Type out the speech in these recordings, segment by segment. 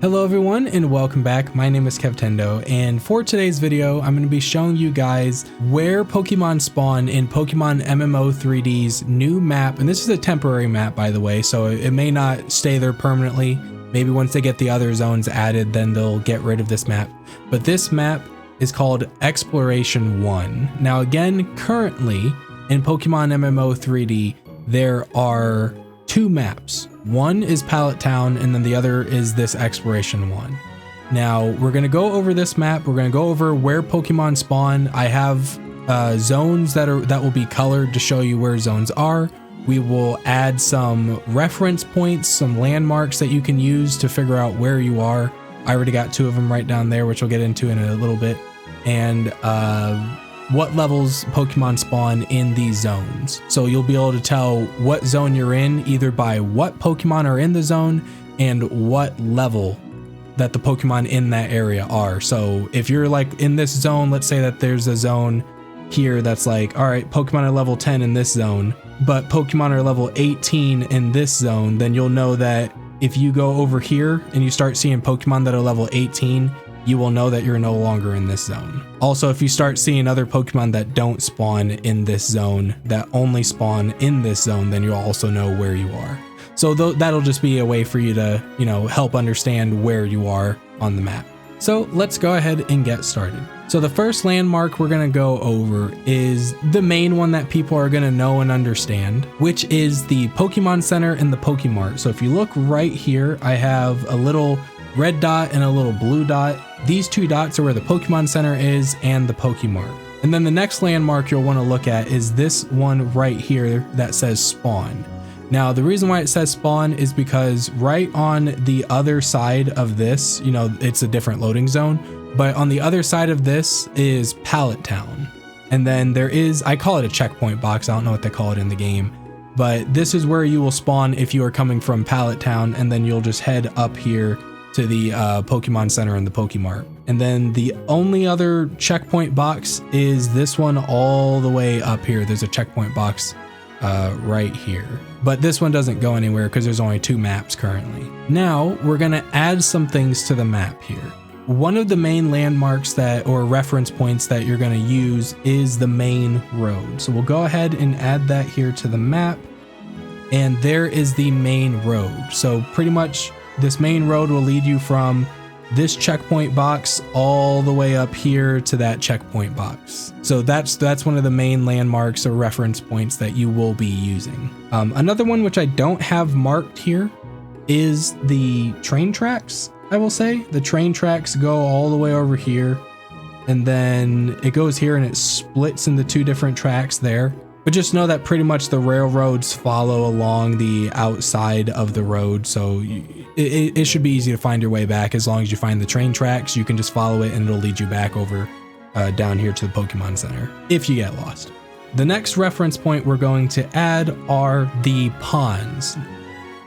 Hello everyone and welcome back. My name is Kevtendo, and for today's video I'm going to be showing you guys where Pokemon spawn in Pokemon MMO 3D's new map. And this is a temporary map, by the way, so it may not stay there permanently. Maybe once they get the other zones added, then they'll get rid of this map. But this map is called Exploration 1. Now again, currently in Pokemon MMO 3D there are two maps. One is Pallet Town, and then the other is this Exploration 1. Now we're going to go over this map. We're going to go over where Pokemon spawn. I have zones that will be colored to show you where zones are. We will add some reference points, some landmarks that you can use to figure out where you are. I already got two of them right down there, which we'll get into in a little bit. And what levels Pokemon spawn in these zones. So you'll be able to tell what zone you're in either by what Pokemon are in the zone and what level that the Pokemon in that area are. So if you're like in this zone, let's say that there's a zone here that's like, all right, Pokemon are level 10 in this zone, but Pokemon are level 18 in this zone, then you'll know that if you go over here and you start seeing Pokemon that are level 18, you will know that you're no longer in this zone. Also, if you start seeing other Pokemon that don't spawn in this zone, that only spawn in this zone, then you'll also know where you are. So that'll just be a way for you to, help understand where you are on the map. So let's go ahead and get started. So the first landmark we're gonna go over is the main one that people are gonna know and understand, which is the Pokemon Center and the PokeMart. So if you look right here, I have a little red dot and a little blue dot. These two dots are where the Pokemon Center is and the PokeMart. And then the next landmark you'll want to look at is this one right here that says spawn. Now the reason why it says spawn is because right on the other side of this, it's a different loading zone, but on the other side of this is Pallet Town. And then there is, I call it a checkpoint box, I don't know what they call it in the game, but this is where you will spawn if you are coming from Pallet Town, and then you'll just head up here to the Pokemon Center and the PokeMart. And then the only other checkpoint box is this one all the way up here. There's a checkpoint box right here. But this one doesn't go anywhere because there's only two maps currently. Now we're gonna add some things to the map here. One of the main landmarks or reference points that you're gonna use is the main road. So we'll go ahead and add that here to the map. And there is the main road. So pretty much this main road will lead you from this checkpoint box all the way up here to that checkpoint box. So that's one of the main landmarks or reference points that you will be using. Another one which I don't have marked here is the train tracks, I will say. The train tracks go all the way over here, and then it goes here and it splits into two different tracks there. But just know that pretty much the railroads follow along the outside of the road, so it should be easy to find your way back. As long as you find the train tracks, you can just follow it and it'll lead you back over down here to the Pokemon Center if you get lost. The next reference point we're going to add are the ponds.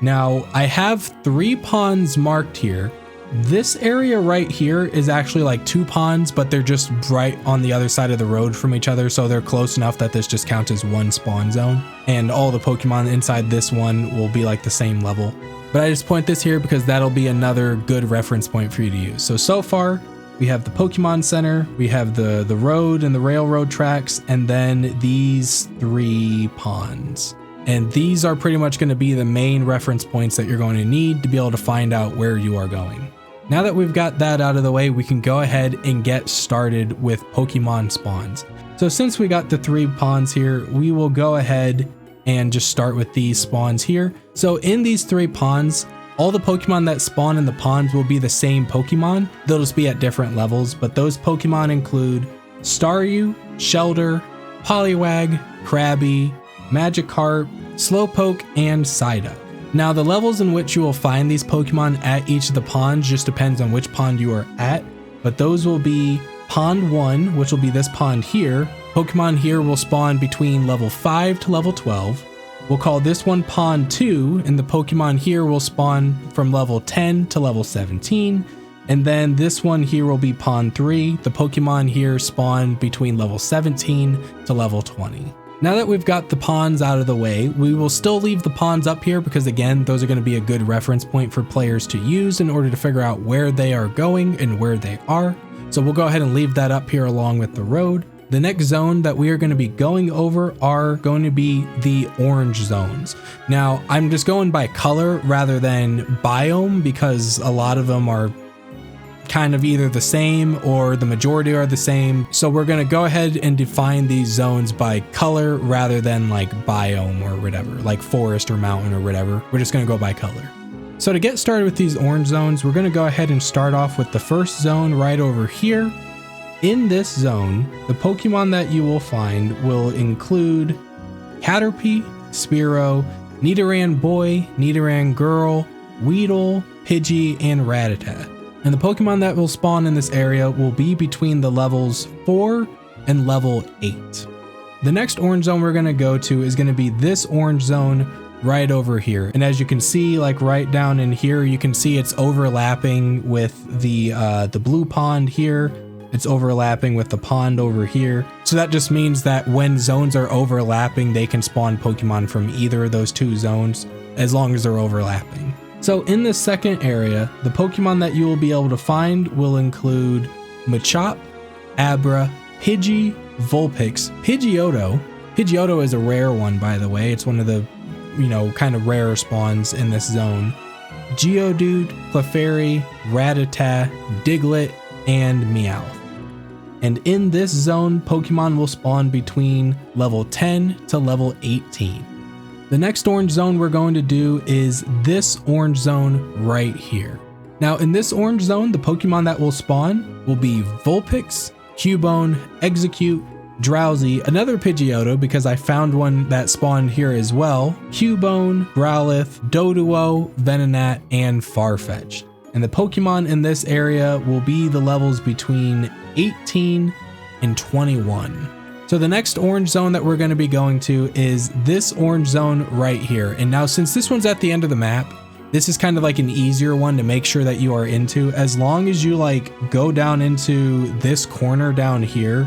Now I have 3 ponds marked here. This area right here is actually like 2 ponds, but they're just right on the other side of the road from each other, so they're close enough that this just counts as one spawn zone, and all the Pokemon inside this one will be like the same level. But I just point this here because that'll be another good reference point for you to use. So far we have the Pokemon Center, we have the road and the railroad tracks, and then these 3 ponds. And these are pretty much going to be the main reference points that you're going to need to be able to find out where you are going. Now that we've got that out of the way, we can go ahead and get started with Pokemon spawns. So since we got the 3 ponds here, we will go ahead and just start with these spawns here. So in these 3 ponds, all the Pokemon that spawn in the ponds will be the same Pokemon. They'll just be at different levels, but those Pokemon include Staryu, Shelter, Poliwag, Krabby, Magikarp, Slowpoke, and Psyduck. Now the levels in which you will find these Pokemon at each of the ponds just depends on which pond you are at, but those will be Pond 1, which will be this pond here. Pokemon here will spawn between level 5 to level 12. We'll call this one Pond 2, and the Pokemon here will spawn from level 10 to level 17. And then this one here will be Pond 3. The Pokemon here spawn between level 17 to level 20. Now that we've got the ponds out of the way, we will still leave the ponds up here because again, those are going to be a good reference point for players to use in order to figure out where they are going and where they are. So we'll go ahead and leave that up here along with the road. The next zone that we are going to be going over are going to be the orange zones. Now, I'm just going by color rather than biome because a lot of them are kind of either the same or the majority are the same. So we're going to go ahead and define these zones by color rather than like biome or whatever, like forest or mountain or whatever. We're just going to go by color. So to get started with these orange zones, we're going to go ahead and start off with the first zone right over here. In this zone, the Pokemon that you will find will include Caterpie, Spearow, Nidoran Boy, Nidoran Girl, Weedle, Pidgey, and Rattata. And the Pokemon that will spawn in this area will be between the levels 4 and level 8. The next orange zone we're going to go to is going to be this orange zone right over here. And as you can see, like right down in here, you can see it's overlapping with the blue pond here. It's overlapping with the pond over here. So that just means that when zones are overlapping, they can spawn Pokemon from either of those two zones as long as they're overlapping. So in this second area, the Pokemon that you will be able to find will include Machop, Abra, Pidgey, Vulpix, Pidgeotto. Pidgeotto is a rare one, by the way. It's one of the, kind of rare spawns in this zone. Geodude, Clefairy, Rattata, Diglett, and Meowth. And in this zone, Pokemon will spawn between level 10 to level 18. The next orange zone we're going to do is this orange zone right here. Now in this orange zone, the Pokemon that will spawn will be Vulpix, Cubone, Execute, Drowsy, another Pidgeotto because I found one that spawned here as well, Cubone, Growlithe, Doduo, Venonat, and Farfetch'd. And the Pokemon in this area will be the levels between 18 and 21. So the next orange zone that we're going to be going to is this orange zone right here. And now since this one's at the end of the map, this is kind of like an easier one to make sure that you are into. As long as you like go down into this corner down here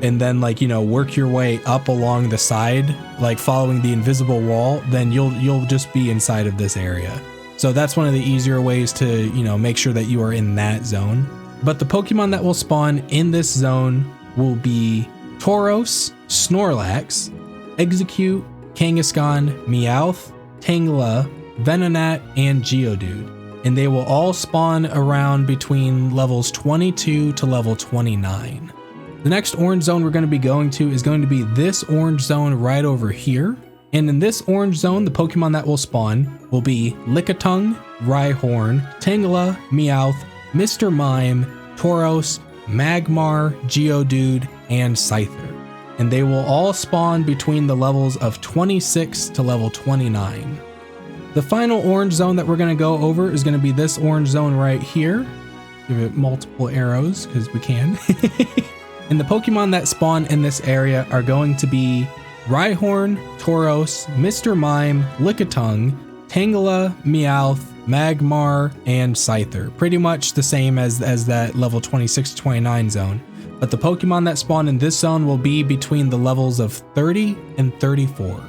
and then work your way up along the side, like following the invisible wall, then you'll just be inside of this area. So that's one of the easier ways to, make sure that you are in that zone. But the Pokemon that will spawn in this zone will be Tauros, Snorlax, Execute, Kangaskhan, Meowth, Tangela, Venonat, and Geodude. And they will all spawn around between levels 22 to level 29. The next orange zone we're going to be going to is going to be this orange zone right over here. And in this orange zone, the Pokemon that will spawn will be Lickitung, Rhyhorn, Tangela, Meowth, Mr. Mime, Tauros, Magmar, Geodude, and Scyther. And they will all spawn between the levels of 26 to level 29. The final orange zone that we're going to go over is going to be this orange zone right here. Give it multiple arrows because we can. And the Pokemon that spawn in this area are going to be Rhyhorn, Tauros, Mr. Mime, Lickitung, Tangela, Meowth, Magmar, and Scyther. Pretty much the same as that level 26 to 29 zone. But the Pokemon that spawn in this zone will be between the levels of 30 and 34.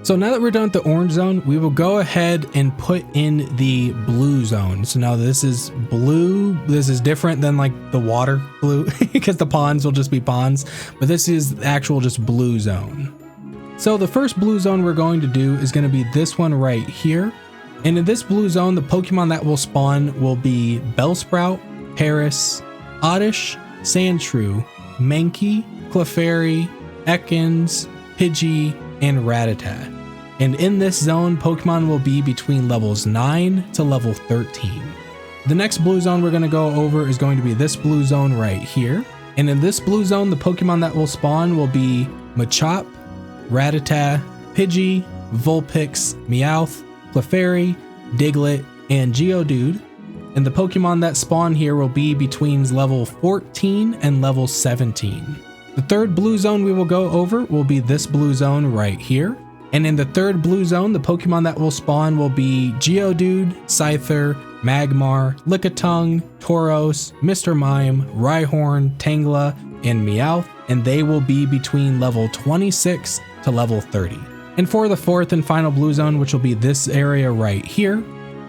So now that we're done with the orange zone, we will go ahead and put in the blue zone. So now this is blue. This is different than like the water blue because the ponds will just be ponds, but this is the actual just blue zone. So the first blue zone we're going to do is going to be this one right here. And in this blue zone, the Pokemon that will spawn will be Bellsprout, Paris, Oddish, Sandshrew, Mankey, Clefairy, Ekans, Pidgey, and Rattata. And in this zone, Pokemon will be between levels 9 to level 13. The next blue zone we're going to go over is going to be this blue zone right here. And in this blue zone, the Pokemon that will spawn will be Machop, Rattata, Pidgey, Vulpix, Meowth, Clefairy, Diglett, and Geodude. And the Pokemon that spawn here will be between level 14 and level 17. The third blue zone we will go over will be this blue zone right here. And in the third blue zone, the Pokemon that will spawn will be Geodude, Scyther, Magmar, Lickitung, Tauros, Mr. Mime, Rhyhorn, Tangela, and Meowth, and they will be between level 26 to level 30. And for the fourth and final blue zone, which will be this area right here,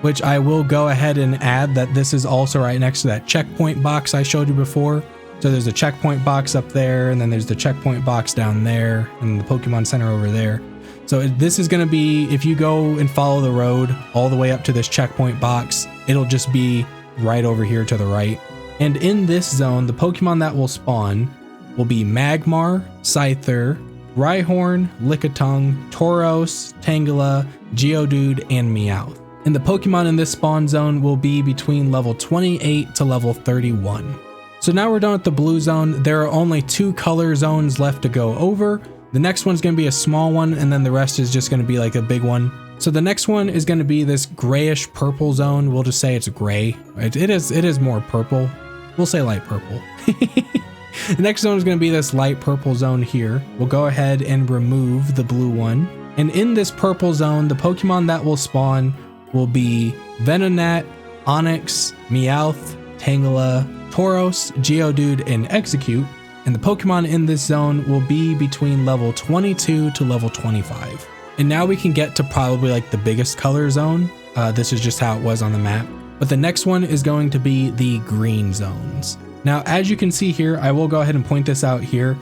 which I will go ahead and add that this is also right next to that checkpoint box I showed you before. So there's a checkpoint box up there, and then there's the checkpoint box down there, and the Pokemon Center over there. So this is going to be, if you go and follow the road all the way up to this checkpoint box, it'll just be right over here to the right. And in this zone, the Pokemon that will spawn will be Magmar, Scyther, Rhyhorn, Lickitung, Tauros, Tangela, Geodude, and Meowth. And the Pokemon in this spawn zone will be between level 28 to level 31. So now we're done with the blue zone. There are only 2 color zones left to go over. The next one's going to be a small one, and then the rest is just going to be like a big one. So the next one is going to be this grayish purple zone. We'll just say it's gray. It is more purple. We'll say light purple. The next zone is going to be this light purple zone here. We'll go ahead and remove the blue one. And in this purple zone, the Pokemon that will spawn will be Venonat, Onix, Meowth, Tangela, Tauros, Geodude, and Execute. And the Pokemon in this zone will be between level 22 to level 25. And now we can get to probably like the biggest color zone. This is just how it was on the map. But the next one is going to be the green zones. Now, as you can see here, I will go ahead and point this out here.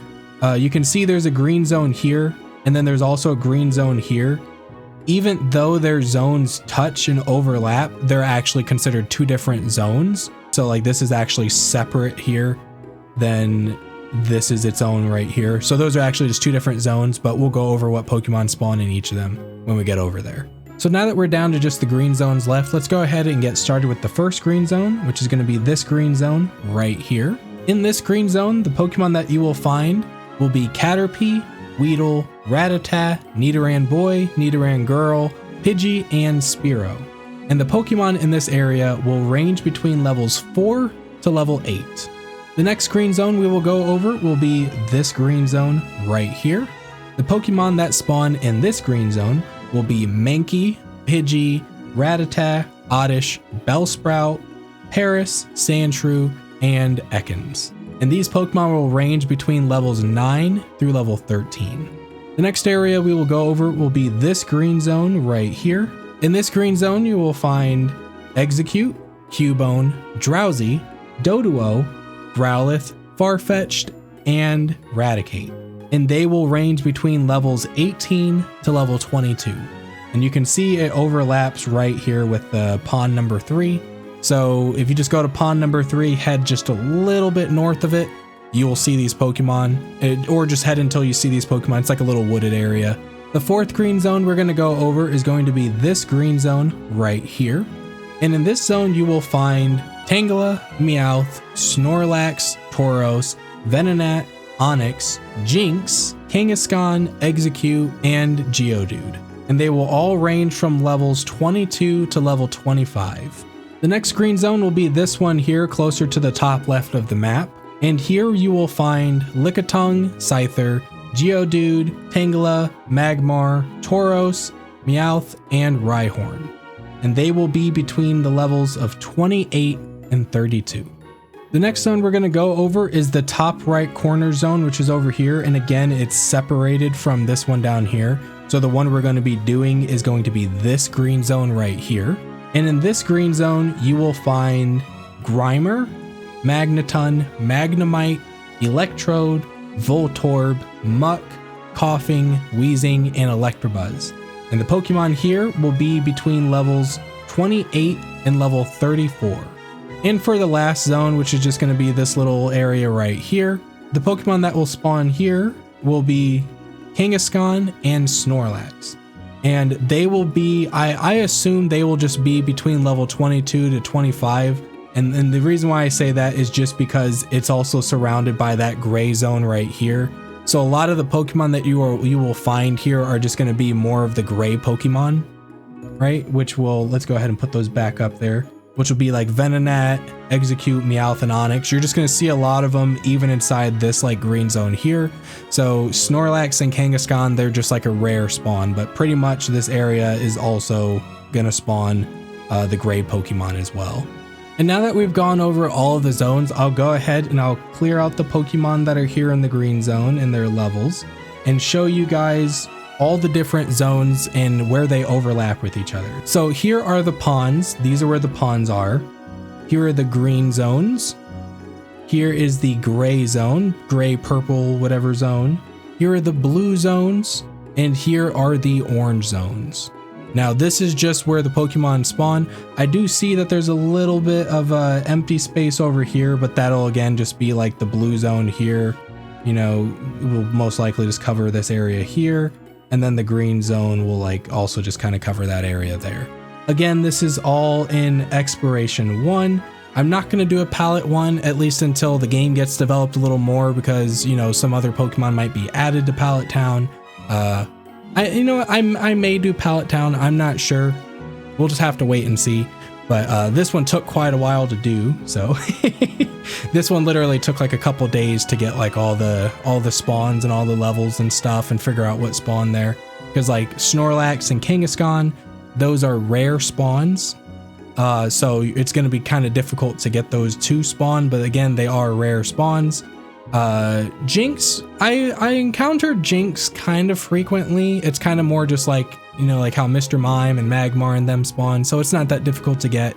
You can see there's a green zone here, and then there's also a green zone here. Even though their zones touch and overlap, they're actually considered 2 different zones. So like this is actually separate here, then this is its own right here. So those are actually just 2 different zones, but we'll go over what Pokemon spawn in each of them when we get over there. So now that we're down to just the green zones left, let's go ahead and get started with the first green zone, which is going to be this green zone right here. In this green zone, the Pokemon that you will find will be Caterpie, Weedle, Rattata, Nidoran Boy, Nidoran Girl, Pidgey, and Spearow. And the Pokemon in this area will range between levels 4 to level 8. The next green zone we will go over will be this green zone right here. The Pokemon that spawn in this green zone will be Mankey, Pidgey, Rattata, Oddish, Bellsprout, Paris, Sandshrew, and Ekans. And these Pokemon will range between levels 9 through level 13. The next area we will go over will be this green zone right here. In this green zone, you will find Execute, Cubone, Drowsy, Doduo, Growlithe, Farfetch'd, and Raticate. And they will range between levels 18 to level 22. And you can see it overlaps right here with the pond number 3. So if you just go to pond number 3, head just a little bit north of it, you will see these Pokemon, or just head until you see these Pokemon. It's like a little wooded area. The fourth green zone we're going to go over is going to be this green zone right here. And in this zone, you will find Tangela, Meowth, Snorlax, Tauros, Venonat, Onix, Jinx, Kangaskhan, Execute, and Geodude. And they will all range from levels 22 to level 25. The next green zone will be this one here, closer to the top left of the map. And here you will find Lickitung, Scyther, Geodude, Tangela, Magmar, Tauros, Meowth, and Rhyhorn. And they will be between the levels of 28 and 32. The next zone we're going to go over is the top right corner zone, which is over here. And again, it's separated from this one down here. So the one we're going to be doing is going to be this green zone right here. And in this green zone, you will find Grimer, Magneton, Magnemite, Electrode, Voltorb, Muck, Coughing, Wheezing, and Electabuzz. And the Pokemon here will be between levels 28 and level 34. And for the last zone, which is just going to be this little area right here, the Pokemon that will spawn here will be Kangaskhan and Snorlax. And they will be, I assume they will just be between level 22 to 25. And the reason why I say that is just because it's also surrounded by that gray zone right here. So a lot of the Pokemon that you will find here are just going to be more of the gray Pokemon, right? Which will, let's go ahead and put those back up there, which will be like Venonat, Execute, Meowth, and Onix. You're just going to see a lot of them even inside this like green zone here. So Snorlax and Kangaskhan, they're just like a rare spawn, but pretty much this area is also going to spawn the gray Pokemon as well. And now that we've gone over all of the zones, I'll go ahead and I'll clear out the Pokemon that are here in the green zone and their levels and show you guys all the different zones and where they overlap with each other. So here are the ponds. These are where the ponds are. Here are the green zones. Here is the gray zone, gray, purple, whatever zone. Here are the blue zones, and here are the orange zones. Now this is just where the Pokemon spawn. I do see that there's a little bit of empty space over here, but that'll again just be like the blue zone here. You know, we'll most likely just cover this area here, and then the green zone will like also just kind of cover that area there. Again, this is all in Exploration 1. I'm not going to do a Palette 1, at least until the game gets developed a little more, because, you know, some other Pokemon might be added to Palette Town. I may do Palette Town, I'm not sure. We'll just have to wait and see. But this one took quite a while to do, so this one literally took like a couple days to get like all the spawns and all the levels and stuff and figure out what spawned there. Because like Snorlax and Kangaskhan, those are rare spawns. So it's going to be kind of difficult to get those to spawn, but again, they are rare spawns. Jinx, I encountered Jinx kind of frequently. It's kind of more just like, you know, like how Mr. Mime and Magmar and them spawn, so it's not that difficult to get.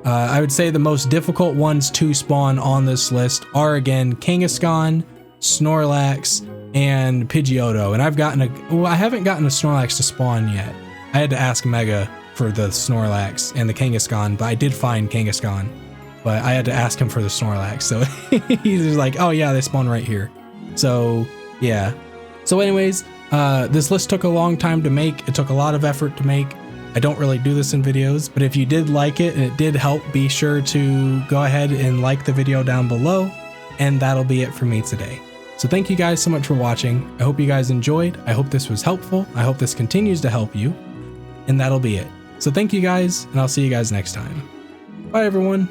I would say the most difficult ones to spawn on this list are again Kangaskhan, Snorlax, and Pidgeotto. And I haven't gotten a Snorlax to spawn yet. I had to ask Mega for the Snorlax and the Kangaskhan, but I did find Kangaskhan. But I had to ask him for the Snorlax, so he's just like, oh yeah, they spawn right here. So yeah. So anyways, this list took a long time to make. It took a lot of effort to make. I don't really do this in videos, but if you did like it and it did help, be sure to go ahead and like the video down below, and that'll be it for me today. So thank you guys so much for watching. I hope you guys enjoyed. I hope this was helpful. I hope this continues to help you, and that'll be it. So thank you guys, and I'll see you guys next time. Bye everyone.